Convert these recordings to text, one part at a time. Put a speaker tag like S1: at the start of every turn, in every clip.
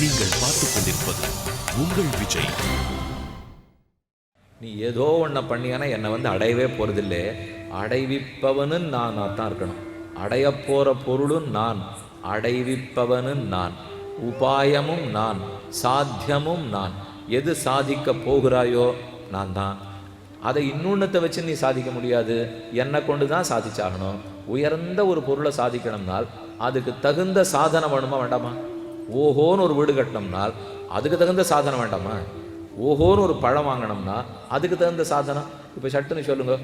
S1: நீங்கள் பார்த்துக் கொண்டிருப்பது உங்கள் விஜய்.
S2: நீ ஏதோ ஒன்றை பண்ணியானா என்னை அடையவே போகிறதில்லை. அடைவிப்பவனு நான் தான் இருக்கணும். அடைய போகிற பொருளும் நான், அடைவிப்பவனு நான், உபாயமும் நான், சாத்தியமும் நான். எது சாதிக்க போகிறாயோ நான் தான். அதை இன்னொன்னத்தை வச்சு நீ சாதிக்க முடியாது. என்னை கொண்டு தான் சாதிச்சாகணும். உயர்ந்த ஒரு பொருளை சாதிக்கணும்னால் அதுக்கு தகுந்த சாதனை வேணுமா வேண்டாமா? ஓஹோன்னு ஒரு வீடு கட்டணும்னால் அதுக்கு தகுந்த சாதனை வேண்டாமா? ஓஹோன்னு ஒரு பழம் வாங்கினோம்னா அதுக்கு தகுந்த சாதனம். இப்போ சட்டுன்னு சொல்லுங்க,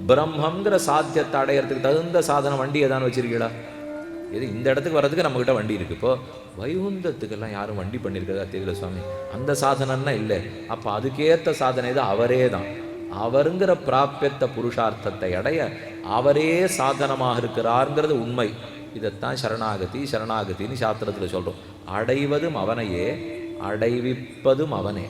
S2: பிரம்மங்கிற சாத்தியத்தை அடையிறதுக்கு தகுந்த சாதனம் வண்டி ஏதானு வச்சிருக்கீங்களா? இது இந்த இடத்துக்கு வர்றதுக்கு நம்மக்கிட்ட வண்டி இருக்குது. இப்போ வைகுந்தத்துக்கெல்லாம் யாரும் வண்டி பண்ணியிருக்கிறதா தெரியல சுவாமி. அந்த சாதனம்னா இல்லை. அப்போ அதுக்கேற்ற சாதனை தான் அவரே தான். அவருங்கிற பிராப்பியத்த புருஷார்த்தத்தை அடைய அவரே சாதனமாக இருக்கிறாருங்கிறது உண்மை. இதைத்தான் சரணாகதி சரணாகத்தின்னு சாஸ்திரத்தில் சொல்கிறோம். அடைவதும் அவனையே, அடைவிப்பதும் அவனே.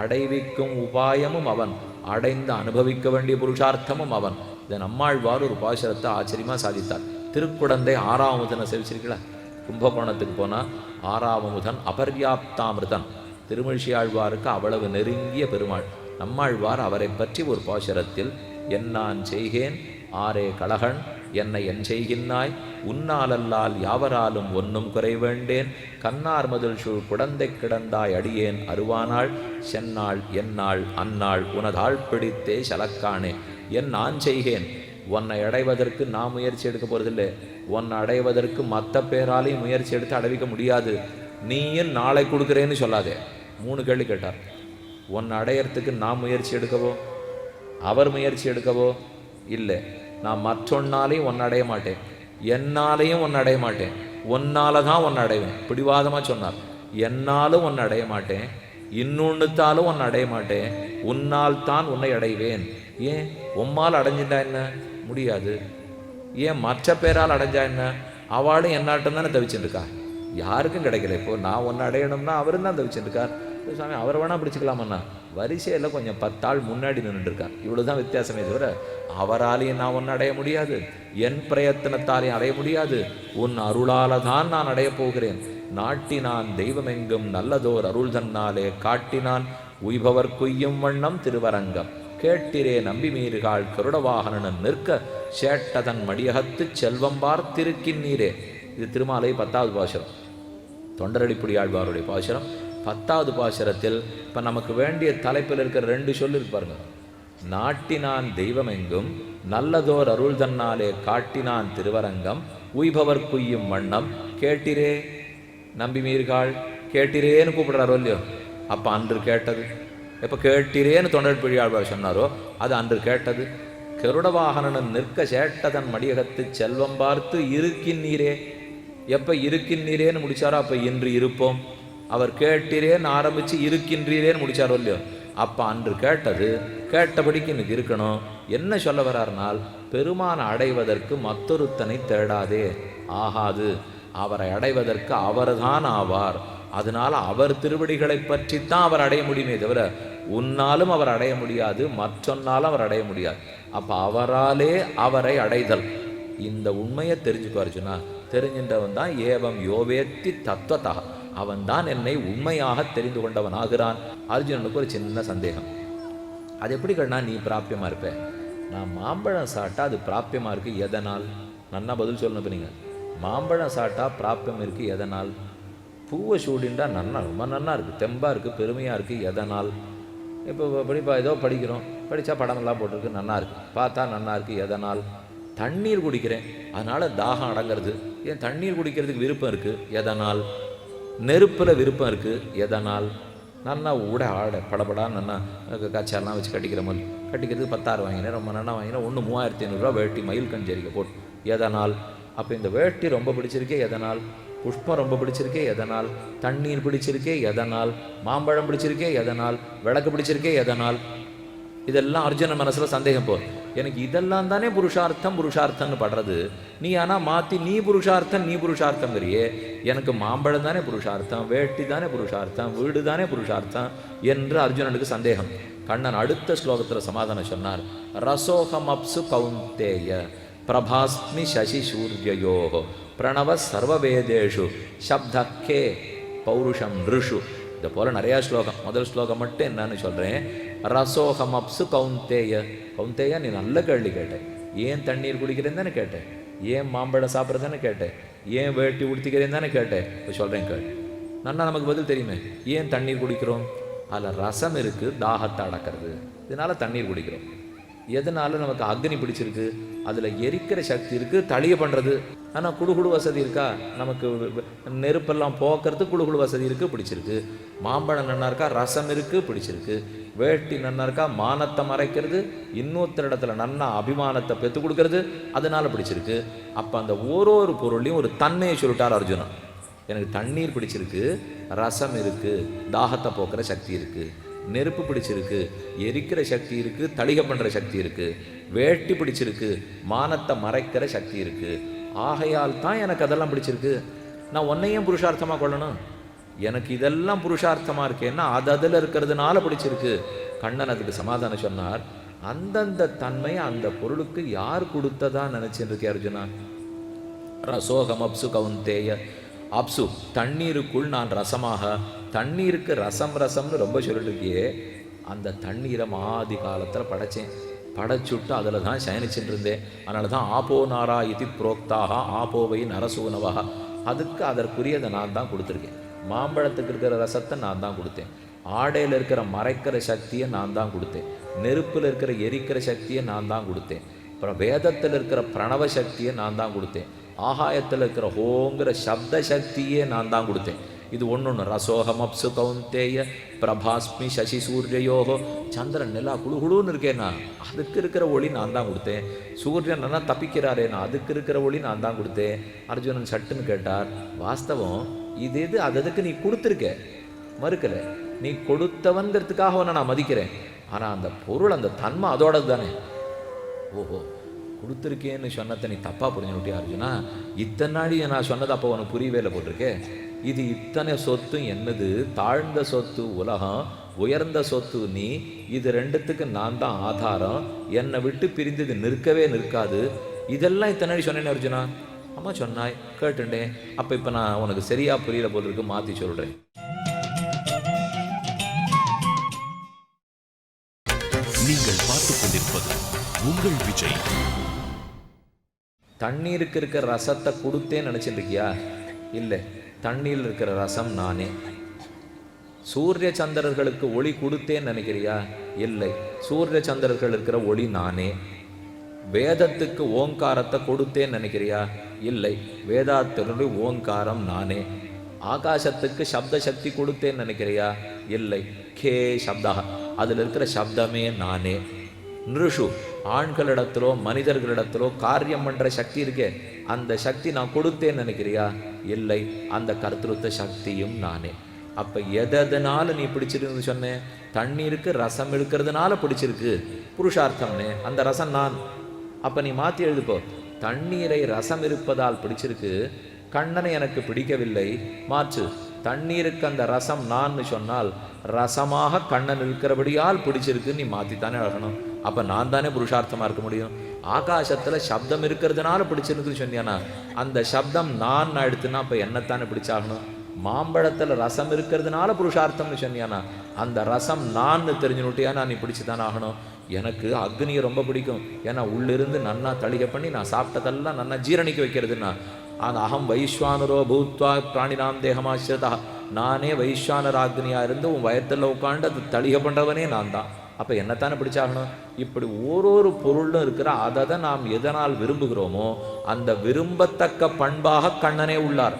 S2: அடைவிக்கும் உபாயமும் அவன், அடைந்து அனுபவிக்க வேண்டிய புருஷார்த்தமும் அவன். இதை நம்மாழ்வார் ஒரு பாசுரத்தை ஆச்சரியமாக சாதித்தார். திருக்குடந்தை ஆறாவமுதனை செவிச்சிருக்கீங்களா? கும்பகோணத்துக்கு போனால் ஆறாவமுதன் அபர்யாப்தாமிருதன். திருமழிசையாழ்வாருக்கு அவ்வளவு நெருங்கிய பெருமாள். நம்மாழ்வார் அவரை பற்றி ஒரு பாசுரத்தில், என்னான் செய்கேன் ஆரே கலகன் என்னை என் செய்கின்னாய், உன்னாலல்லால் யாவராலும் ஒன்னும் குறைவேண்டேன், கண்ணார் மதில் சூழ் குடந்தை கிடந்தாய் அடியேன் அருவானாள், சென்னாள் என்னாள் அந்நாள் உனதாள் பிடித்தே சலக்கானே. என் நான் செய்கேன். உன்னை அடைவதற்கு நான் முயற்சி எடுக்க போகிறதில்லை. உன்னை அடைவதற்கு மற்ற பேராலையும் முயற்சி எடுத்து அடைவிக்க முடியாது. நீயும் நாளை கொடுக்குறேன்னு சொல்லாதே. 3 கேள்வி கேட்டார். உன்னை அடையிறதுக்கு நான் முயற்சி எடுக்கவோ, அவர் முயற்சி எடுக்கவோ இல்லை. நான் மற்றொன்னாலையும் ஒன்று அடைய மாட்டேன், என்னாலையும் ஒன்று அடைய மாட்டேன், ஒன்னால தான் ஒன்று அடைவேன். பிடிவாதமாக சொன்னார். என்னாலும் ஒன்று அடைய மாட்டேன், இன்னொன்னுத்தாலும் ஒன்று அடைய மாட்டேன், உன்னால் தான் உன்னை அடைவேன். ஏன் உம்மால் அடைஞ்சிட்டா என்ன? முடியாது. ஏன் மற்ற பேரால் அடைஞ்சா என்ன? அவளும் என்னாட்டம் தானே தவிச்சுருக்கா. யாருக்கும் கிடைக்கல. இப்போ நான் ஒன்று அடையணும்னா அவரும் தான் தவிச்சுருக்கார். சாமி அவர் வேணால் பிடிச்சிக்கலாமண்ணா. வரிசையில் கொஞ்சம் 10 ஆள் முன்னாடி நின்றுருக்கார். இவ்வளோதான் வித்தியாசமே தவிர அவராலையும் நான் ஒன்று அடைய முடியாது, என் பிரயத்தனத்தாலையும் அடைய முடியாது. உன் அருளால தான் நான் அடையப் போகிறேன். நாட்டினான் தெய்வமெங்கும் நல்லதோர் அருள் தன்னாலே காட்டினான், உய்பவர் குய்யும் வண்ணம் திருவரங்கம் கேட்டிரே நம்பி மீறுகாள் கருடவாகனன் நிற்க சேட்டதன் மடியகத்து செல்வம் பார்த்திருக்கின்றீரே. இது திருமாலை 10வது பாசுரம். தொண்டரடிப்புடி ஆழ்வாருடைய பாசுரம் 10வது பாசுரத்தில் இப்போ நமக்கு வேண்டிய தலைப்பில் இருக்கிற 2 சொல்லு இருப்பாருங்க. நாட்டினான் தெய்வமெங்கும் நல்லதோர் அருள் தன்னாலே காட்டினான் திருவரங்கம், உய்பவர் குய்யும் வண்ணம் கேட்டிரே நம்பி மீறுகாள். கேட்டிரேன்னு கூப்பிடுறாரோ இல்லையோ, அப்போ அன்று கேட்டது. எப்போ கேட்டிரேன்னு தொண்டரடிப்புடி ஆழ்வார் சொன்னாரோ அது அன்று கேட்டது. கருடவாகனன் நிற்க சேட்டதன் மடியகத்து செல்வம் பார்த்து இருக்கின்றீரே. எப்போ இருக்கின்றீரேன்னு முடிச்சாரோ அப்போ இன்று இருப்போம். அவர் கேட்டிரேன்னு ஆரம்பித்து இருக்கின்றீரேன்னு முடிச்சாரோ இல்லையோ, அப்போ அன்று கேட்டது கேட்டபடிக்கு இன்னைக்கு இருக்கணும். என்ன சொல்ல வர்றாருனால், பெருமானை அடைவதற்கு மற்றொருத்தனை தேடாதே, ஆகாது. அவரை அடைவதற்கு அவர்தான் ஆவார். அதனால் அவர் திருவடிகளை பற்றித்தான் அவர் அடைய முடியுமே தவிர உன்னாலும் அவர் அடைய முடியாது, மற்றொன்னாலும் அவர் அடைய முடியாது. அப்போ அவராலே அவரை அடைதல். இந்த உண்மையை தெரிஞ்சுக்குவார் சொன்னா, தெரிஞ்சின்றவன் தான் ஏவம் யோவேத்தி தத்துவத்தா, அவன் தான் என்னை உண்மையாக தெரிந்து கொண்டவன் ஆகிறான். அர்ஜுனனுக்கு ஒரு சின்ன சந்தேகம். அது எப்படி கண்ணா நீ பிராப்பியமாக இருப்ப? நான் மாம்பழம் சாப்பிட்டா அது பிராப்பியமாக இருக்குது, எதனால்? நன்னா பதில் சொல்லணும். இப்போ நீங்கள் மாம்பழம் சாப்பிட்டா பிராப்பியம் இருக்குது, எதனால்? பூவை சூடின்றா நன்னா, ரொம்ப நன்னா இருக்குது, தெம்பாக இருக்குது, பெருமையாக இருக்குது, எதனால்? இப்போ ஏதோ படிக்கிறோம், படித்தா படமெல்லாம் போட்டிருக்கு, நன்னா இருக்குது, பார்த்தா நன்னா இருக்குது, எதனால்? தண்ணீர் குடிக்கிறேன், அதனால் தாகம் அடங்கிறது. ஏன் தண்ணீர் குடிக்கிறதுக்கு விருப்பம் இருக்குது, எதனால்? நெருப்பில் விருப்பம் இருக்குது, எதனால்? நன்னா ஊட ஆட படப்படா நன்னா காய்ச்சல்லாம் வச்சு கட்டிக்கிற மாதிரி கட்டிக்கிறதுக்கு 10,000 வாங்கினேன், ரொம்ப நன்னா வாங்கினேன், ஒன்று 3500 வேட்டி மயில் கஞ்சரிக்கை போட்டு, எதனால்? அப்போ இந்த வேட்டி ரொம்ப பிடிச்சிருக்கே, எதனால்? புஷ்பம் ரொம்ப பிடிச்சிருக்கே, எதனால்? தண்ணீர் பிடிச்சிருக்கே, எதனால்? மாம்பழம் பிடிச்சிருக்கே, எதனால்? விளக்கு பிடிச்சிருக்கே, எதனால்? இதெல்லாம் அர்ஜுனன் மனசில் சந்தேகம் போ. எனக்கு இதெல்லாம் தானே புருஷார்த்தம் புருஷார்த்தம்னு படுறது. நீ ஆனால் மாற்றி நீ புருஷார்த்தங்கிறியே. எனக்கு மாம்பழம் தானே புருஷார்த்தம், வேட்டி தானே புருஷார்த்தம், வீடு தானே புருஷார்த்தம் என்று அர்ஜுனனுக்கு சந்தேகம். கண்ணன் அடுத்த ஸ்லோகத்தில் சமாதானம் சொன்னார். ரசோகம் அப்சு கௌந்தேய பிரபாஸ்மி சசி சூரியோ பிரணவ சர்வவேதேஷு சப்தக்கே பௌருஷம் ரிஷு. இதை போல் நிறையா ஸ்லோகம். முதல் ஸ்லோகம் மட்டும் என்னன்னு சொல்கிறேன். ரசோகம் அப்சு கௌந்தேய. கௌந்தேயா, நீ நல்ல கேள்வி கேட்டேன். ஏன் தண்ணீர் குடிக்கிறேன்னு தானே கேட்டேன், ஏன் மாம்பழம் சாப்பிட்றதானே கேட்டேன், ஏன் வேட்டி உடுத்திக்கிறேன்னு தானே கேட்டேன். இப்போ சொல்கிறேன் கேள். நன்னா நமக்கு பதில் தெரியுமே. ஏன் தண்ணீர் குடிக்கிறோம்? அதில் ரசம் இருக்குது, தாகத்தை அடக்கிறது. இதனால் தண்ணீர் குடிக்கிறோம். எதனால நமக்கு அக்னி பிடிச்சிருக்கு, அதில் எரிக்கிற சக்தி இருக்குது, தளிய பண்ணுறது. ஆனால் குடுகுடு வசதி இருக்கா? நமக்கு நெருப்பெல்லாம் போக்குறது குடுகுடு வசதி இருக்குது, பிடிச்சிருக்கு. மாம்பழம் நன்னா இருக்கா? ரசம் இருக்குது, பிடிச்சிருக்கு. வேட்டி நன்னா இருக்கா? மானத்தை மறைக்கிறது, இன்னொருத்தர் இடத்துல நன்னா அபிமானத்தை பெற்று கொடுக்கறது, அதனால பிடிச்சிருக்கு. அப்போ அந்த ஒரு பொருளையும் ஒரு தன்மையை சொல்லிட்டார் அர்ஜுனன். எனக்கு தண்ணீர் பிடிச்சிருக்கு, ரசம் இருக்குது, தாகத்தை போக்குற சக்தி இருக்குது, நெருப்பு பிடிச்சிருக்கு, எரிக்கிற சக்தி இருக்குது, தளிகை பண்ணுற சக்தி இருக்குது, வேட்டி பிடிச்சிருக்கு, மானத்தை மறைக்கிற சக்தி இருக்குது. ஆகையால் தான் எனக்கு அதெல்லாம் பிடிச்சிருக்கு. நான் உன்னையும் புருஷார்த்தமாக கொள்ளணும். எனக்கு இதெல்லாம் புருஷார்த்தமாக இருக்கேன்னா அது அதில் இருக்கிறதுனால பிடிச்சிருக்கு. கண்ணன் அதுக்கு சமாதானம் சொன்னார். அந்தந்த தன்மை அந்த பொருளுக்கு யார் கொடுத்ததா நினச்சின்னு இருக்கே அர்ஜுனா. ரசோகம் அப்சு கௌந்தேய. அப்சு, தண்ணீருக்குள் நான் ரசமாக. தண்ணீருக்கு ரசம்னு ரொம்ப சொல்லிட்டு இருக்கியே. அந்த தண்ணீரை ஆதி காலத்தில் படைச்சேன். படைச்சுட்டு அதில் தான் சயனிச்சுட்டு இருந்தேன். அதனால தான் ஆப்போ நாரா இது புரோக்தாக ஆப்போவை நரசூனவா. அதுக்கு அதற்குரியதை நான் தான் கொடுத்துருக்கேன். மாம்பழத்துக்கு இருக்கிற ரசத்தை நான் தான் கொடுத்தேன். ஆடையில் இருக்கிற மறைக்கிற சக்தியை நான் தான் கொடுத்தேன். நெருப்பில் இருக்கிற எரிக்கிற சக்தியை நான் தான் கொடுத்தேன். அப்புறம் வேதத்தில் இருக்கிற பிரணவ சக்தியை நான் தான் கொடுத்தேன். ஆகாயத்தில் இருக்கிற ஹோங்கிற சப்த சக்தியே நான் தான் கொடுத்தேன். இது ஒன்று. ரசோகம் அப்சு கௌந்தேய பிரபாஸ்மி சசி சூரியயோகோ. சந்திரன் நிலா குழுன்னு இருக்கேன்னா அதுக்கு இருக்கிற ஒளி நான் தான் கொடுத்தேன். சூரியன் நல்லா தப்பிக்கிறாரேனா அதுக்கு இருக்கிற ஒளி நான் தான் கொடுத்தேன். அர்ஜுனன் சட்டுன்னு கேட்டார். வாஸ்தவம் இது அதுக்கு நீ கொடுத்துருக்க, மறுக்கலை. நீ கொடுத்தவன்கிறதுக்காக அவனை நான் மதிக்கிறேன். ஆனால் அந்த பொருள், அந்த தன்மை அதோடது தானே. ஓஹோ, கொடுத்துருக்கேன்னு சொன்னதை நீ தப்பாக புரிஞ்சுட்டியா அர்ஜுனா? இத்தனை நாடி நான் சொன்னது அப்போ உனக்கு புரியவே இல்லை போட்டிருக்கேன். இது இத்தனை சொத்தும் என்னது? தாழ்ந்த சொத்து உலகம், உயர்ந்த சொத்து நீ. இது ரெண்டுத்துக்கு நான் தான் ஆதாரம். என்னை விட்டு பிரிந்து இது நிற்கவே நிற்காது. இதெல்லாம் இத்தனை நாடி சொன்னேன்னு அர்ஜுனா? அம்மா சொன்னாய், கேட்டுண்டேன். அப்போ இப்போ நான் உனக்கு சரியா புரியல போட்டிருக்கு, மாற்றி சொல்கிறேன்.
S1: நீங்கள் பார்த்துக் கொண்டிருப்பது உங்கள் விஜய்.
S2: தண்ணீருக்கு இருக்கிற ரசத்தை கொடுத்தேன்னு நினச்சிட்டு இருக்கியா? இல்லை, தண்ணீரில் இருக்கிற ரசம் நானே. சூரிய சந்திரர்களுக்கு ஒளி கொடுத்தேன்னு நினைக்கிறியா? இல்லை, சூரிய சந்திரர்கள் இருக்கிற ஒளி நானே. வேதத்துக்கு ஓங்காரத்தை கொடுத்தேன்னு நினைக்கிறியா? இல்லை, வேதாத்தினுடைய ஓங்காரம் நானே. ஆகாசத்துக்கு சப்த சக்தி கொடுத்தேன்னு நினைக்கிறியா? இல்லை, கே சப்தா, அதில் இருக்கிற சப்தமே நானே. நிருஷு, ஆண்களிடத்திலோ மனிதர்களிடத்திலோ காரியம் பண்ணுற சக்தி இருக்கே, அந்த சக்தி நான் கொடுத்தேன்னு நினைக்கிறியா? இல்லை, அந்த கர்த்திருத்த சக்தியும் நானே. அப்போ எதனால நீ பிடிச்சிருக்குன்னு சொன்னேன்? தண்ணீருக்கு ரசம் இருக்கிறதுனால பிடிச்சிருக்கு, புருஷார்த்தம்னு. அந்த ரசம் நான். அப்போ நீ மாற்றி எழுதுப்போ. தண்ணீரை ரசம் இருப்பதால் பிடிச்சிருக்கு, கண்ணனை எனக்கு பிடிக்கவில்லை. மாற்று, தண்ணீருக்கு அந்த ரசம் நான் சொன்னால் ரசமாக கண்ணன் இருக்கிறபடியால் பிடிச்சிருக்கு, நீ மாற்றித்தானே அழகணும். அப்போ நான் தானே புருஷார்த்தமாக இருக்க முடியும். ஆகாசத்தில் சப்தம் இருக்கிறதுனால பிடிச்சிருக்குன்னு சொன்னியானா அந்த சப்தம் நான் எடுத்துனா அப்போ என்னத்தானே பிடிச்சாகணும். மாம்பழத்தில் ரசம் இருக்கிறதுனால புருஷார்த்தம்னு சொன்னியானா அந்த ரசம் நான் தெரிஞ்சுனுட்டியானா நீ பிடிச்சி தானே ஆகணும். எனக்கு அக்னியை ரொம்ப பிடிக்கும். ஏன்னா உள்ளிருந்து நன்னா தளிகை பண்ணி நான் சாப்பிட்டதெல்லாம் நன்னா ஜீரணிக்க வைக்கிறதுன்னா. அந்த அகம் வைஸ்வானரோ பூத்வா பிராணினாம் தேகமாசிரதா, நானே வைஸ்வானராக்னியாக இருந்து உன் வயத்தில் உட்காந்து அது தளிகை பண்ணுறவனே நான் தான். அப்போ என்னத்தானே பிடிச்சாகணும். இப்படி ஒரு பொருளும் இருக்கிற அதை நாம் எதனால் விரும்புகிறோமோ அந்த விரும்பத்தக்க பண்பாக கண்ணனே உள்ளார்.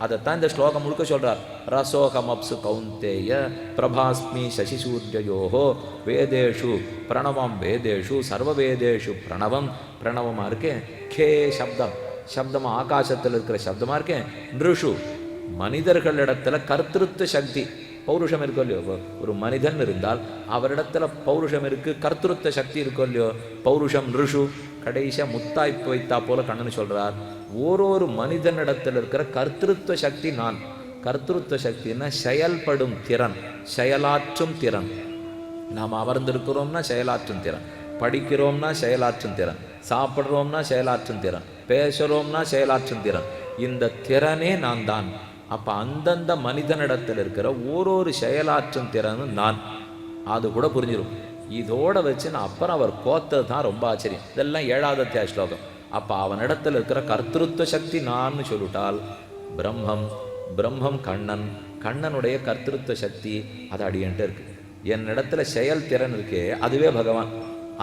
S2: அதைத்தான் இந்த ஸ்லோகம் முழுக்க சொல்றார். ரசோகம் அப்சு கௌந்தேய பிரபாஸ்மி சசிசூர்யோஹோ வேதேஷு பிரணவம் வேதேஷு சர்வ வேதேஷு பிரணவம். பிரணவமாக இருக்கேன். கே சப்தம், சப்தமாக ஆகாசத்தில் இருக்கிற சப்தமாக இருக்கேன். நிருஷு, மனிதர்களிடத்துல கர்த்திருத்த சக்தி பௌருஷம் இருக்கோ இல்லையோ. ஒரு மனிதன் இருந்தால் அவரிடத்துல பௌருஷம் இருக்கு, கர்த்திருத்த சக்தி இருக்கோ இல்லையோ. பௌருஷம் நிருஷு. கடைசியாக முத்தாய்ப்பு வைத்தா போல கண்ணன் சொல்றார். ஒரு மனிதனிடத்தில் இருக்கிற கர்த்திருத்த சக்தி நான். கர்த்திருத்த சக்தின்னா செயல்படும் திறன், செயலாற்றும் திறன். நாம் அமர்ந்திருக்கிறோம்னா செயலாற்றும் திறன், படிக்கிறோம்னா செயலாற்றும் திறன், சாப்பிட்றோம்னா செயலாற்றும் திறன், பேசுகிறோம்னா செயலாற்றும் திறன். இந்த திறனே நான் தான். அப்போ அந்தந்த மனிதனிடத்தில் இருக்கிற ஓரொரு செயலாற்றும் திறனும் நான், அது கூட புரிஞ்சிடும். இதோட வச்சு நான் அப்புறம் அவர் கோத்தது தான் ரொம்ப ஆச்சரியம். இதெல்லாம் 7வது அத்தியாய ஸ்லோகம். அப்போ அவனிடத்தில் இருக்கிற கர்த்திருவ சக்தி நான் சொல்லிவிட்டால் பிரம்மம் கண்ணன், கண்ணனுடைய கர்த்திருவ சக்தி அது அடியன்ட்டு இருக்கு. என்னிடத்துல செயல் திறன் இருக்கே அதுவே பகவான்,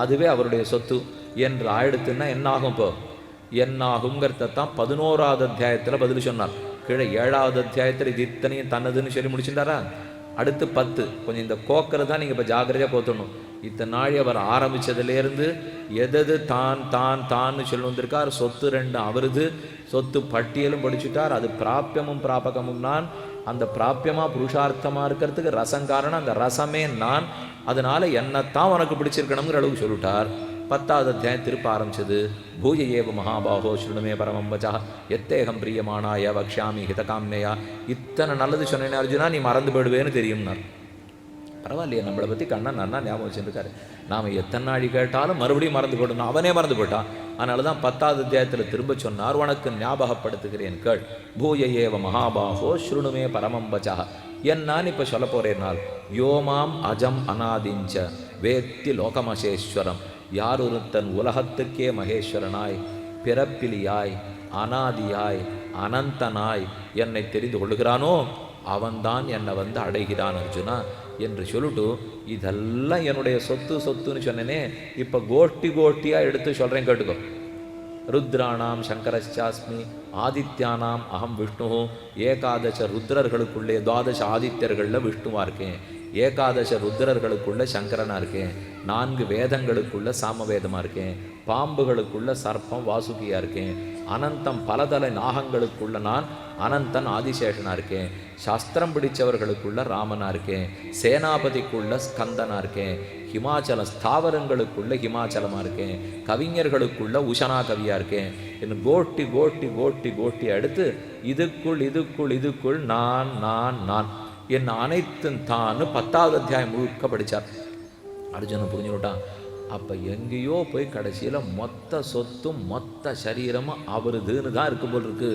S2: அதுவே அவருடைய சொத்து என்று ஆயிடுத்துன்னா என்னாகும்? இப்போ என்னாகுங்கிறதான் 11வது அத்தியாயத்தில் பதில் சொன்னார். கீழே 7வது அத்தியாயத்தில் இது இத்தனையும் தன்னதுன்னு சொல்லி முடிச்சுட்டாரா? அடுத்து 10. கொஞ்சம் இந்த கோக்கரை தான் நீங்கள் இப்போ ஜாக்கிரதையாக போத்தணும். இத்தனை நாள் அவர் ஆரம்பித்ததுலேருந்து எதது தான் தான் தான்னு சொல்லி வந்திருக்கார். சொத்து 2 அவருது, சொத்து பட்டியலும் படிச்சுட்டார். அது பிராப்பியமும் பிராபகமும் நான். அந்த பிராப்பியமாக புருஷார்த்தமாக இருக்கிறதுக்கு ரசம் காரணம், அந்த ரசமே நான். அதனால என்னத்தான் உனக்கு பிடிச்சிருக்கணுங்கிற அளவுக்கு சொல்லிட்டார். 10வது அத்தியாயம் திருப்ப ஆரம்பிச்சது. பூஜ ஏவ மகாபாகோ ஸ்ருணுமே பரமம் வச்சா எத்தேகம் பிரியமானாய வக்ஷாமி ஹிதகாம்யா. இத்தனை நல்லது சொன்னேன் அர்ஜுனா, நீ மறந்து போயிடுவேன்னு தெரியும்னார். பரவாயில்லையே, நம்மளை பற்றி கண்ணன் நன்னா ஞாபகம் வச்சுருக்காரு. நாம் எத்தனை நாளி கேட்டாலும் மறுபடியும் மறந்து போட்டோம். அவனே மறந்து போட்டான். அதனால தான் 10வது அத்தியாயத்தில் திரும்ப சொன்னார், உனக்கு ஞாபகப்படுத்துகிறேன் கேள். பூய ஏவ மகாபாகோ ஸ்ருணுமே பரமம் வச்சா. என்னான்னு இப்போ சொல்ல போறேனால், யோமாம் அஜம் அநாதிஞ்ச வேத்தி லோகமசேஸ்வரம். யார் ஒருத்தன் உலகத்துக்கே மகேஸ்வரனாய், பிறப்பிலியாய், அனாதியாய், அனந்தனாய் என்னை தெரிந்து கொள்ளுகிறானோ அவன்தான் என்னை வந்து அடைகிறான் அர்ஜுனா என்று சொல்லிட்டு, இதெல்லாம் என்னுடைய சொத்துன்னு சொன்னேனே, இப்போ கோட்டியாக எடுத்து சொல்கிறேன் கேட்டுக்கோ. ருத்ராணாம் சங்கரச்சாஸ்மி, ஆதித்யானாம் அகம் விஷ்ணு. ஏகாதச ருத்ரர்களுக்குள்ளே 12 ஆதித்யர்களில் விஷ்ணுவாக இருக்கேன். ஏகாதச ருத்ரர்களுக்குள்ள சங்கரனாக இருக்கேன். 4 வேதங்களுக்குள்ள சாமவேதமாக இருக்கேன். பாம்புகளுக்குள்ள சர்ப்பம் வாசுகியாக இருக்கேன். அனந்தம் பலதலை நாகங்களுக்குள்ள நான் அனந்தன் ஆதிசேஷனாக இருக்கேன். சாஸ்திரம் பிடிச்சவர்களுக்குள்ள ராமனாக இருக்கேன். சேனாபதிக்குள்ள ஸ்கந்தனாக இருக்கேன். ஹிமாச்சல ஸ்தாவரங்களுக்குள்ள ஹிமாச்சலமாக இருக்கேன். கவிஞர்களுக்குள்ள உஷனா கவியாக இருக்கேன். இன்னும் கோட்டி அடுத்து இதுக்குள் நான் என் அனைத்தும் தான் 10வது அத்தியாயம் முழுக்க படித்தார். அர்ஜுனன் புரிஞ்சுக்கிட்டான். அப்போ எங்கேயோ போய் கடைசியில் மொத்த சொத்தும் மொத்த சரீரமும் அவருதுன்னு தான் இருக்கு போல் இருக்கு.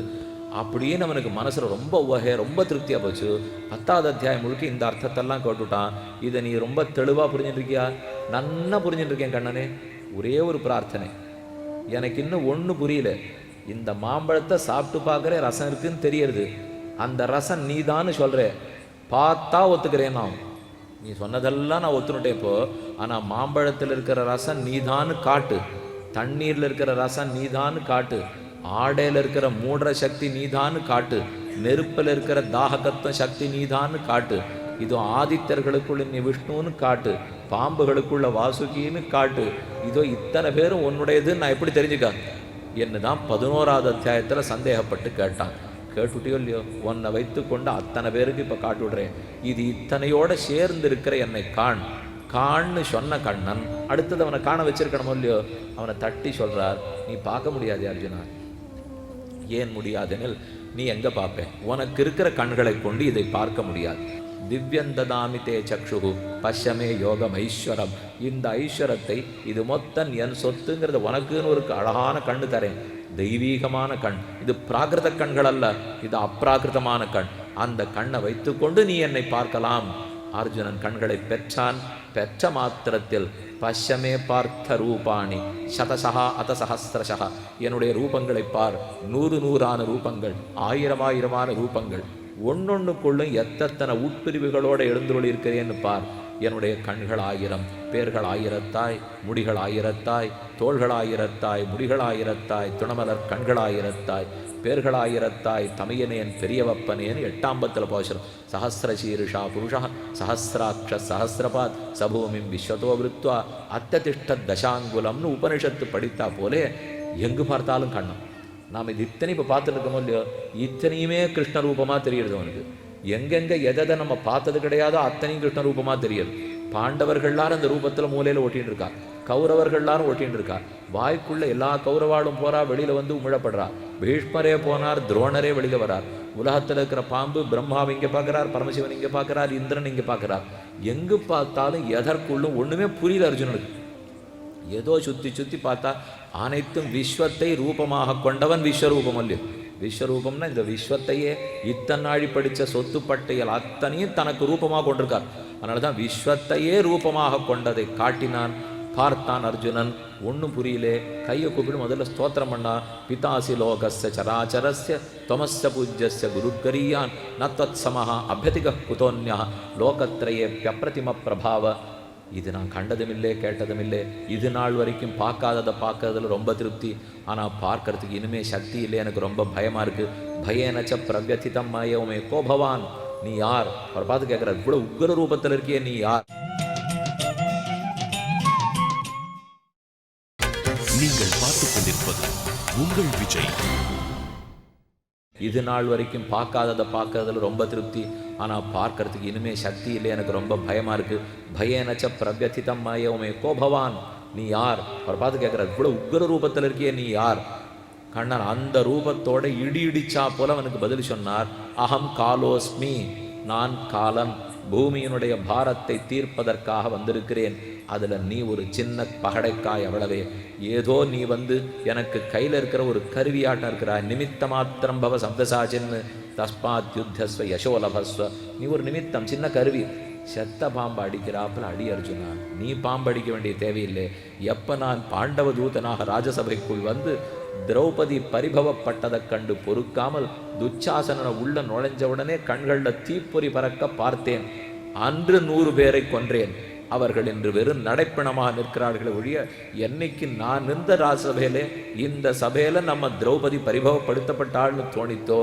S2: அப்படின்னு அவனுக்கு மனசில் ரொம்ப திருப்தியாக போச்சு. 10வது அத்தியாயம் முழுக்க இந்த அர்த்தத்தெல்லாம் கேட்டுட்டான். இதை நீ ரொம்ப தெளிவாக புரிஞ்சுட்டுருக்கியா? நன்னா புரிஞ்சுட்டுருக்கேன் கண்ணனே. ஒரே ஒரு பிரார்த்தனை, எனக்கு இன்னும் ஒன்று புரியல. இந்த மாம்பழத்தை சாப்பிட்டு பார்க்குற ரசம் இருக்குன்னு தெரியறது. அந்த ரசம் நீதான்னு சொல்கிற, பார்த்தா ஒத்துக்கிறேன். நீ சொன்னதெல்லாம் நான் ஒத்துனுட்டேன் இப்போ. ஆனால் மாம்பழத்தில் இருக்கிற ரசம் நீதான்னு காட்டு, தண்ணீரில் இருக்கிற ரசம் நீதான்னு காட்டு, ஆடையில் இருக்கிற மூடுற சக்தி நீதான்னு காட்டு, நெருப்பில் இருக்கிற தாககத்துவம் சக்தி நீதான்னு காட்டு, இதோ ஆதித்தர்களுக்குள்ள நீ விஷ்ணுன்னு காட்டு, பாம்புகளுக்குள்ள வாசுகின்னு காட்டு, இதோ இத்தனை பேரும் உன்னுடையதுன்னு நான் எப்படி தெரிஞ்சுக்க என்று தான் 11வது அத்தியாயத்தில் சந்தேகப்பட்டு கேட்டான். கேட்டுட்டியோ இல்லையோ, உன்னை வைத்து கொண்டு அத்தனை பேருக்கு இப்போ காட்டு விடுறேன். இது இத்தனையோட சேர்ந்து இருக்கிற என்னை கான்னு சொன்ன கண்ணன் அடுத்தது அவனை காண வச்சிருக்கணுமோ இல்லையோ, அவனை தட்டி சொல்றார், நீ பார்க்க முடியாது அர்ஜுனா. ஏன் முடியாதெனில் நீ எங்க பார்ப்பேன்? உனக்கு இருக்கிற கண்களை கொண்டு இதை பார்க்க முடியாது. திவ்யந்ததாமி தே சக்ஷு பஷ்யமே யோகம் ஐஸ்வரம். இந்த ஐஸ்வரத்தை இது மொத்தம் என் சொத்துங்கிறத உனக்குன்னு ஒரு அழகான கண்ணு தரேன், தெய்வீகமான கண். இது பிராகிருத கண்கள் அல்ல, இது அப்ராகிருதமான கண். அந்த கண்ணை வைத்துக்கொண்டு நீ என்னை பார்க்கலாம். அர்ஜுனன் கண்களை பெற்றான். பெற்ற மாத்திரத்தில் பஷ்யமே பார்த்த ரூபாணி சதசகா அத சஹஸ்ரசகா. என்னுடைய ரூபங்களை பார். 100 ரூபங்கள், 1000 ரூபங்கள், ஒன்னொன்னுக்குள்ளும் எத்தனை உட்பிரிவுகளோடு எழுந்துள்ளி இருக்கிறேன்னு பார். என்னுடைய கண்கள் 1000, பேர்கள் 1000தாய், முடிகள் 1000தாய், தோள்கள் 1000தாய், முடிகள் 1000தாய், துணமலர் கண்கள் 1000தாய், பேர்கள் 1000தாய், தமையனேன் பெரியவப்பனேன்னு 8ஆம் பத்தில் போஷரம். சஹசிரசீருஷா புருஷா சஹசிராட்ச சஹசிரபாத் சபூமிம் விஸ்வதோ விருத்வா அத்ததிஷ்ட தசாங்குலம்னு உபனிஷத்து படித்தா போலே எங்கு பார்த்தாலும் கண்ணம். நாம் இது இத்தனை இப்போ பார்த்துட்டு இருக்கோமோ இல்லையோ, இத்தனையுமே கிருஷ்ண ரூபமாக தெரியுது அவனுக்கு. எங்கெங்கே எதை நம்ம பார்த்தது கிடையாதோ அத்தனையும் கிருஷ்ண ரூபமாக தெரியுது. பாண்டவர்கள்லாரும் அந்த ரூபத்தில் மூலையில் ஓட்டின்னு இருக்கா, கௌரவர்கள்லாரும் ஓட்டின்னு இருக்கா. வாய்க்குள்ள எல்லா கௌரவாலும் போறா, வெளியில் வந்து உமிழப்படுறா. பீஷ்மரே போனார், துரோணரே வெளியில் வரார். உலகத்தில் இருக்கிற பாம்பு பிரம்மாவை இங்கே பார்க்குறார், பரமசிவன் இங்கே பார்க்குறார், இந்திரன் இங்கே பார்க்குறார். எங்கு பார்த்தாலும் எதற்குள்ளும் ஒன்றுமே புரியல அர்ஜுனனுக்கு. ஏதோ சுற்றி பார்த்தா அனைத்தும் விஸ்வத்தை ரூபமாக கொண்டவன் விஸ்வரூபம் அல்ல. விஸ்வரூபம்னா இந்த விஸ்வத்தையே இத்தனை நாழி படித்த சொத்து பட்டியல் அத்தனையும் தனக்கு ரூபமாக கொண்டிருக்கார். அதனால தான் விஸ்வத்தையே ரூபமாக கொண்டதை காட்டினான். பார்த்தான் அர்ஜுனன், ஒன்றும் புரியலே. கையை கூப்பிட்டு முதல்ல ஸ்தோத்திரம் பண்ணா. பிதாசி லோகஸ்ய சராச்சரஸ்ய தொமஸ்ய பூஜ்யஸ்ய குருக்கரியான் நத்வத் சமஹா அபியதிக குதோன்யா லோகத்ரயே பிரதிம பிரபாவ. இது நான் கண்டதுமில்லை, கேட்டதுமில்லை, இது நாள் வரைக்கும் பார்க்காததை பார்க்கறதுல ரொம்ப திருப்தி. ஆனால் பார்க்கறதுக்கு இனிமே சக்தி இல்லை, எனக்கு ரொம்ப பயமாக இருக்குது. பயனச்ச பிரவியதிதம் மயவுமே கோ பவான், நீ யார்? அவர் பார்த்து கேட்குறாரு, இவ்வளோ உக்ர ரூபத்தில் இருக்கியே, நீ யார்?
S1: நீங்கள் பார்த்துக் கொண்டிருப்பது உங்கள் விஜய்.
S2: இது நாள் வரைக்கும் பார்க்காததை பார்க்கறதுல ரொம்ப திருப்தி. ஆனால் பார்க்கறதுக்கு இனிமே சக்தி இல்லை, எனக்கு ரொம்ப பயமாக இருக்குது. பயனச்ச பிரவியதிதம் மயவுமே கோ பவான், நீ யார்? அவர் பார்த்து கேட்குறாரு, இவ்வளோ உக்ர ரூபத்தில் இருக்கியே, நீ யார்? கண்ணன் அந்த ரூபத்தோட இடி இடிச்சா போல அவனுக்கு பதில் சொன்னார். அகம் காலோஸ்மி, நான் காலன், பூமியினுடைய பாரத்தை தீர்ப்பதற்காக வந்திருக்கிறேன். அதில் நீ ஒரு சின்ன பகடைக்காய், அவ்வளவே. ஏதோ நீ வந்து எனக்கு கையில் இருக்கிற ஒரு கருவியாட்டம் இருக்கிறாய். நிமித்த மாத்திரம் பவ சப்தசாச்சின்னு தஸ்மாத் யுத்தஸ்வ யசோலபஸ்வ. நீ ஒரு நிமித்தம், சின்ன கருவி. செத்த பாம்பு அடிக்கிறாப்புல அடி அர்ஜுனா, நீ பாம்பு அடிக்க வேண்டிய தேவையில்லை. எப்போ நான் பாண்டவ தூதனாக ராஜசபைக்குள் வந்து திரௌபதி பரிபவப்பட்டதை கண்டு பொறுக்காமல் துச்சாசனனை உள்ள நுழைஞ்சவுடனே கண்களில் தீப்பொறி பறக்க பார்த்தேன். அன்று 100 பேரை கொன்றேன். அவர்கள் இன்று வெறும் நடைப்பிணமாக நிற்கிறார்கள் ஒழிய, என்னைக்கு நான் நின்ற ராஜசபையிலே இந்த சபையில நம்ம திரௌபதி பரிபவப்படுத்தப்பட்டாள்னு தோணித்தோ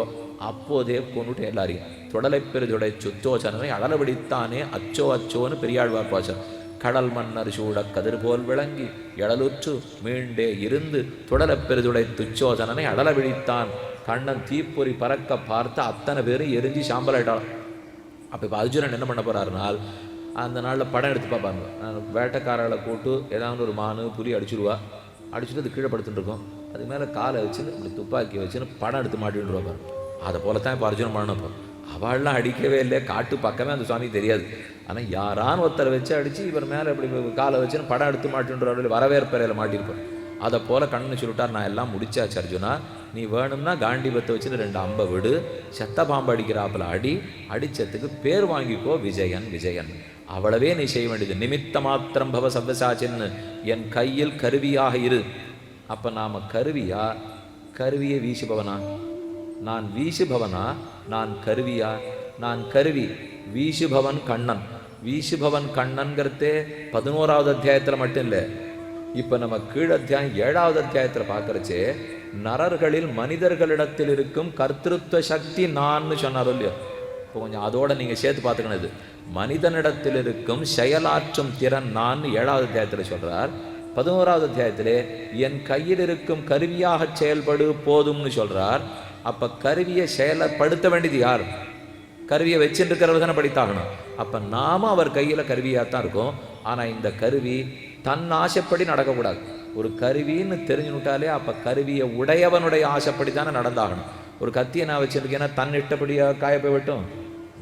S2: அப்போதே கொண்டுட்டு எல்லாரையும் தொடலை பெருதுடை சுத்தோசனனை அளவடித்தானே அச்சோ அச்சோன்னு பெரியாழ்வார் பாசம். கடல் மன்னர் சூட கதிர் போல் விளங்கி எழலுற்று மீண்டே இருந்து தொடலப் பெருதுடை துச்சோதனனை அடல விழித்தான். கண்ணன் தீப்பொறி பறக்க பார்த்து அத்தனை பேரும் எரிஞ்சு சாம்பலாயிட்டாலும். அப்போ இப்போ அர்ஜுனன் என்ன பண்ண போறாருனால், அந்த நாளில் படம் எடுத்து பார்ப்பாங்க. வேட்டைக்காரர்களை கூட்டு ஏதாவது ஒரு மானு புலி அடிச்சுடுவா, அடிச்சுட்டு அது கீழே படுத்துட்டு இருக்கோம். அது மேலே காலை வச்சுன்னு இப்படி துப்பாக்கி வச்சுன்னு படம் எடுத்து மாட்டின்னு பாரு. அதை போலத்தான் இப்போ அர்ஜுனன் பண்ணப்போ. அவள்லாம் அடிக்கவே இல்லை, காட்டு பக்கமே அந்த சுவாமி தெரியாது. ஆனால் யாரான்னு ஒருத்தரை வச்சு அடித்து இவர் மேலே இப்படி காலை வச்சுன்னு படம் எடுத்து மாட்டின்ற வரவேற்பறையில் மாட்டியிருப்பார். அதை போல் கண்ணு சொல்லிட்டார், நான் எல்லாம் முடிச்சாச்சு அர்ஜுனா, நீ வேணும்னா காண்டிபத்தை வச்சுன்னு 2 அம்பை விடு, செத்த பாம்பு அடிக்கிறாப்புல அடி, அடித்ததுக்கு பேர் வாங்கிக்கோ விஜயன் விஜயன். அவ்வளவே நீ செய்ய வேண்டியது. நிமித்த மாத்திரம் பவ சவ்யசாச்சின்னு, என் கையில் கருவியாக இரு. அப்போ நாம் கருவியா, கருவியை வீசுபவனா? நான் வீசுபவனா, நான் கருவியா? நான் கருவி. வீசுபவன் கண்ணன். வீசுபவன் கண்ணன்கிறதே 11வது அத்தியாயத்தில் மட்டும் இல்லை. இப்போ நம்ம கீழ் அத்தியாயம் 7வது அத்தியாயத்தில் பார்க்கறச்சே நரர்களில் மனிதர்களிடத்தில் இருக்கும் கர்த்திருவ சக்தி நான்னு சொன்னாரோ இல்லையோ. இப்போ கொஞ்சம் அதோட நீங்கள் சேர்த்து பார்த்துக்கணும். இது மனிதனிடத்தில் இருக்கும் செயலாற்றும் திறன் நான் 7வது அத்தியாயத்தில் சொல்கிறார். 11வது அத்தியாயத்திலே என் கையில் இருக்கும் கருவியாக செயல்படு போதும்னு சொல்கிறார். அப்போ கருவியை செயல்படுத்த வேண்டியது யார்? கருவியை வச்சுருக்கிறவர் தானே படித்தாகணும். அப்போ நாம அவர் கையில் கருவியாக தான் இருக்கும். ஆனால் இந்த கருவி தன் ஆசைப்படி நடக்கக்கூடாது. ஒரு கருவின்னு தெரிஞ்சுட்டாலே அப்போ கருவியை உடையவனுடைய ஆசைப்படி தானே நடந்தாகணும். ஒரு கத்தியை நான் வச்சுருக்கேன்னா தன் இஷ்டப்படியாக காயப்போய் விட்டும்,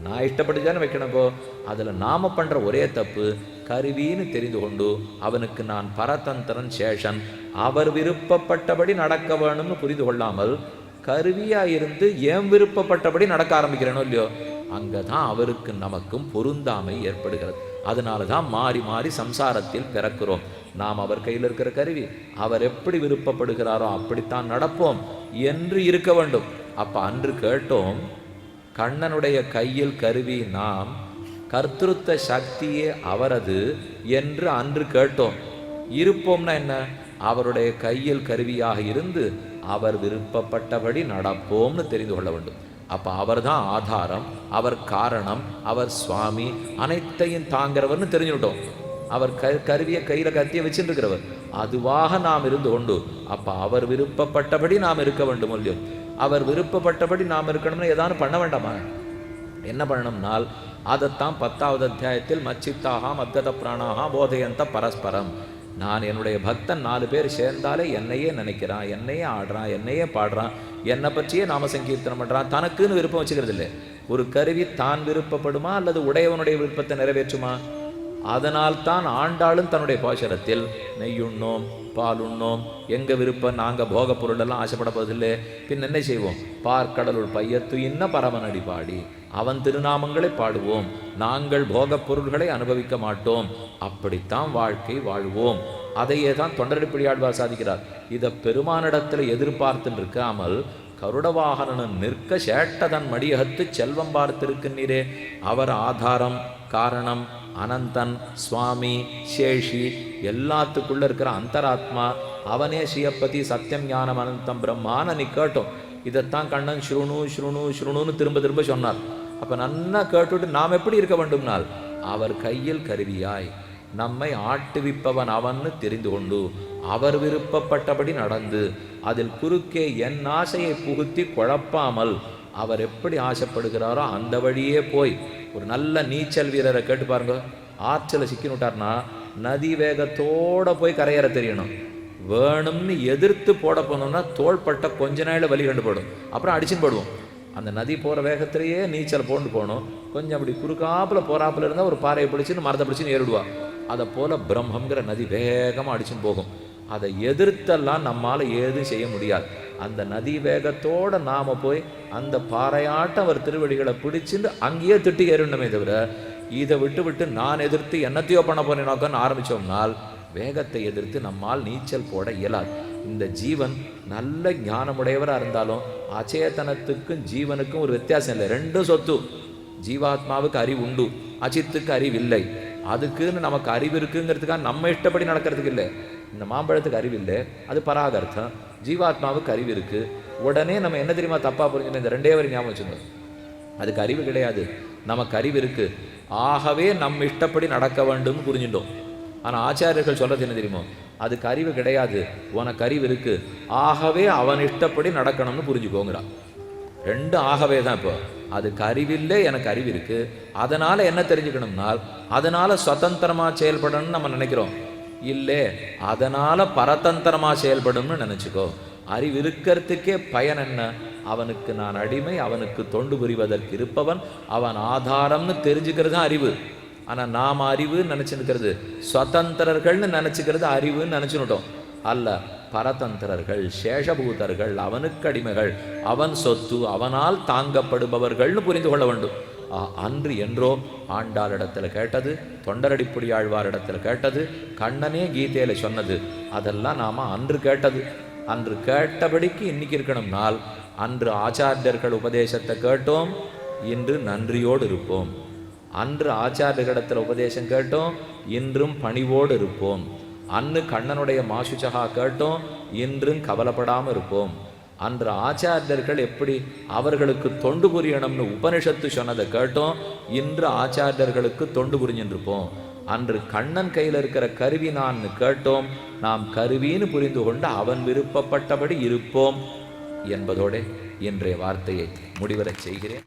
S2: நான் இஷ்டப்படி தானே வைக்கணுங்கோ. அதில் நாம் பண்ணுற ஒரே தப்பு, கருவின்னு தெரிந்து கொண்டு அவனுக்கு நான் பரதந்திரன் சேஷன், அவர் விருப்பப்பட்டபடி நடக்க வேணும்னு புரிந்து கொள்ளாமல் கருவியாக இருந்து ஏன் விருப்பப்பட்டபடி நடக்க ஆரம்பிக்கிறேனோ இல்லையோ, அங்கே தான் அவருக்கு நமக்கும் பொருந்தாமை ஏற்படுகிறது. அதனால தான் மாறி மாறி சம்சாரத்தில் பிறக்கிறோம். நாம் அவர் கையில் இருக்கிற கருவி, அவர் எப்படி விருப்பப்படுகிறாரோ அப்படித்தான் நடப்போம் என்று இருக்க வேண்டும். அப்போ அன்று கேட்டோம், கண்ணனுடைய கையில் கருவி நாம், கர்த்திருத்த சக்தியே அவரது என்று அன்று கேட்டோம். இருப்போம்னா என்ன? அவருடைய கையில் கருவியாக இருந்து அவர் விருப்பப்பட்டபடி நடப்போம்னு தெரிந்து கொள்ள வேண்டும். அப்போ அவர் தான் ஆதாரம், அவர் காரணம், அவர் சுவாமி, அனைத்தையும் தாங்கிறவர்னு தெரிஞ்சுக்கிட்டோம். அவர் கருவியை கையில் கத்தியை வச்சுருக்கிறவர், அதுவாக நாம் இருந்து கொண்டு அப்போ அவர் விருப்பப்பட்டபடி நாம் இருக்க வேண்டும் இல்லையோ. அவர் விருப்பப்பட்டபடி நாம் இருக்கணும்னு ஏதாவது பண்ண வேண்டாமா? என்ன பண்ணணும்னால் அதைத்தான் 10வது அத்தியாயத்தில் மச்சித்தாக மத்கத பிராணாக போதையந்த பரஸ்பரம். நான் என்னுடைய பக்தன் 4 பேர் சேர்ந்தாலே என்னையே நினைக்கிறான், என்னையே ஆடுறான், என்னையே பாடுறான், என்னை பற்றியே நாம சங்கீர்த்தனம் பண்ணுறான். தனக்குன்னு விருப்பம் வச்சுக்கிறது இல்லை. ஒரு கருவி தான் விருப்பப்படுமா அல்லது உடையவனுடைய விருப்பத்தை நிறைவேற்றுமா? அதனால்தான் ஆண்டாளும் தன்னுடைய பாசுரத்தில் நெய்யுண்ணோம் பாலுண்ணோம் எங்க விருப்பம், நாங்க போக பொருளெல்லாம் ஆசைப்படப்பதில்லை, பின் என்ன செய்வோம், பார்க்கடலுள் பையத்து இன்ன பரமனடி பாடி அவன் திருநாமங்களை பாடுவோம், நாங்கள் போகப் பொருள்களை அனுபவிக்க மாட்டோம், அப்படித்தான் வாழ்க்கை வாழ்வோம். அதையே தான் தொண்டரடிப்படியாழ்வார் சாதிக்கிறார். இதை பெருமானிடத்தில் எதிர்பார்த்துன்னு இருக்காமல் கருடவாகனன் நிற்க சேட்டதன் மடியகத்து செல்வம் பார்த்திருக்கின்றீரே, அவர் ஆதாரம் காரணம் அனந்தன் சுவாமி சேஷி எல்லாத்துக்குள்ள இருக்கிற அந்தராத்மா, அவனே ஸ்ரீயப்பதி சத்தியம் ஞானம் அனந்தம் பிரம்மான்னு நீ கேட்டோம். இதைத்தான் கண்ணன் ஸ்ருணு ஸ்ருணு ஸ்ருணுன்னு திரும்ப திரும்ப சொன்னார். அப்போ நன்னா கேட்டுவிட்டு நாம் எப்படி இருக்க வேண்டும்னால், அவர் கையில் கருவியாய் நம்மை ஆட்டுவிப்பவன் அவன்னு தெரிந்து கொண்டு அவர் விருப்பப்பட்டபடி நடந்து அதில் குறுக்கே என் ஆசையை புகுத்தி குழப்பாமல் அவர் எப்படி ஆசைப்படுகிறாரோ அந்த வழியே போய், ஒரு நல்ல நீச்சல் வீரரை கேட்டு பாருங்க, ஆற்றலை சிக்கினுட்டார்னா நதி வேகத்தோடு போய் கரையேற தெரியணும். வேணும்னு எதிர்த்து போட போனோம்னா தோள்பட்ட கொஞ்ச நாள் வலி கண்டுபடும், அப்புறம் அடிச்சுன்னு போடுவோம். அந்த நதி போகிற வேகத்திலேயே நீச்சல் போண்டு போகணும். கொஞ்சம் அப்படி குறுக்காப்பில் போகிறாப்பில் இருந்தால் ஒரு பாறையை பிடிச்சின்னு மரத்தை பிடிச்சின்னு ஏறிடுவா. அதை போல் பிரம்மங்கிற நதி வேகமாக அடிச்சுன்னு போகும். அதை எதிர்த்தெல்லாம் நம்மால் ஏதும் செய்ய முடியாது. அந்த நதி வேகத்தோடு நாம் போய் அந்த பாறையாட்டம் அவர் திருவடிகளை பிடிச்சிட்டு அங்கேயே திட்டி ஏறிடணுமே தவிர, இதை விட்டு விட்டு நான் எதிர்த்து என்னத்தையோ பண்ண போறேன் நோக்கன்னு ஆரம்பித்தோம்னால் வேகத்தை எதிர்த்து நம்மால் நீச்சல் போட இயலாது. இந்த ஜீவன் நல்ல ஞானமுடையவராக இருந்தாலும் அச்சேதனத்துக்கும் ஜீவனுக்கும் ஒரு வித்தியாசம் இல்லை, ரெண்டும் சொத்து. ஜீவாத்மாவுக்கு அறிவு உண்டு, அச்சித்துக்கு அறிவு இல்லை. அதுக்குன்னு நமக்கு அறிவு இருக்குங்கிறதுக்காக நம்ம இஷ்டப்படி நடக்கிறதுக்கு இல்லை. இந்த மாம்பழத்துக்கு அறிவு இல்லை, அது பராகர்த்தம். ஜீவாத்மாவுக்கு அறிவு இருக்கு. உடனே நம்ம என்ன தெரியுமா தப்பா புரிஞ்சுக்கணும், இந்த ரெண்டே வரி ஞாபகம் வச்சுங்க. அதுக்கு அறிவு கிடையாது, நமக்கு அறிவு இருக்கு. ஆகவே நம்ம இஷ்டப்படி நடக்க வேண்டும் புரிஞ்சுட்டோம். ஆனால் ஆச்சாரியர்கள் சொல்றது என்ன தெரியுமோ, அதுக்கு அறிவு கிடையாது, உனக்கு அறிவு இருக்கு, ஆகவே அவன் இஷ்டப்படி நடக்கணும்னு புரிஞ்சுக்கோங்கிறான். ரெண்டு ஆகவே தான். இப்போ அதுக்கு அறிவில்லை, எனக்கு அறிவு இருக்கு, அதனால என்ன தெரிஞ்சுக்கணும்னால் அதனால சுதந்திரமா செயல்படணும்னு நம்ம நினைக்கிறோம். இல்லை, அதனால பரதந்திரமா செயல்படும்னு நினைச்சுக்கோ. அறிவு இருக்கிறதுக்கே பயன் என்ன? அவனுக்கு நான் அடிமை, அவனுக்கு தொண்டு புரிவதற்கு இருப்பவன், அவன் ஆதாரம்னு தெரிஞ்சுக்கிறது தான் அறிவு. ஆனால் நாம் அறிவுன்னு நினச்சிருக்கிறது, சுதந்திரர்கள்னு நினச்சிக்கிறது அறிவுன்னு நினச்சுட்டோம். அல்ல, பரதந்திரர்கள் சேஷபூதர்கள், அவனுக்கு அடிமைகள், அவன் சொத்து, அவனால் தாங்கப்படுபவர்கள்னு புரிந்து கொள்ள வேண்டும். அன்று என்றோ ஆண்டாளிடத்தில் கேட்டது, தொண்டரடிப்பொடியாழ்வாரிடத்தில் கேட்டது, கண்ணனே கீதையில சொன்னது, அதெல்லாம் நாம அன்று கேட்டது. அன்று கேட்டபடிக்கு இன்னைக்கு இருக்கணும்னால், அன்று ஆச்சாரியர்கள் உபதேசத்தை கேட்டோம், இன்று நன்றியோடு இருப்போம். அன்று ஆச்சாரியர்களிடத்தில் உபதேசம் கேட்டோம், இன்றும் பணிவோடு இருப்போம். அன்று கண்ணனுடைய மாசுச்சகா கேட்டோம், இன்றும் கவலைப்படாமல் இருப்போம். அன்று ஆச்சாரியர்கள் எப்படி அவர்களுக்கு தொண்டு புரியணும்னு உபனிஷத்து சொன்னதை கேட்டோம், இன்று ஆச்சாரியர்களுக்கு தொண்டு புரிஞ்சிருப்போம். அன்று கண்ணன் கையில் இருக்கிற கருவி நான் கேட்டோம், நாம் கருவின்னு புரிந்து கொண்டு அவன் விருப்பப்பட்டபடி இருப்போம் என்பதோடு இன்றைய வார்த்தையை முடிவரச் செய்கிறேன்.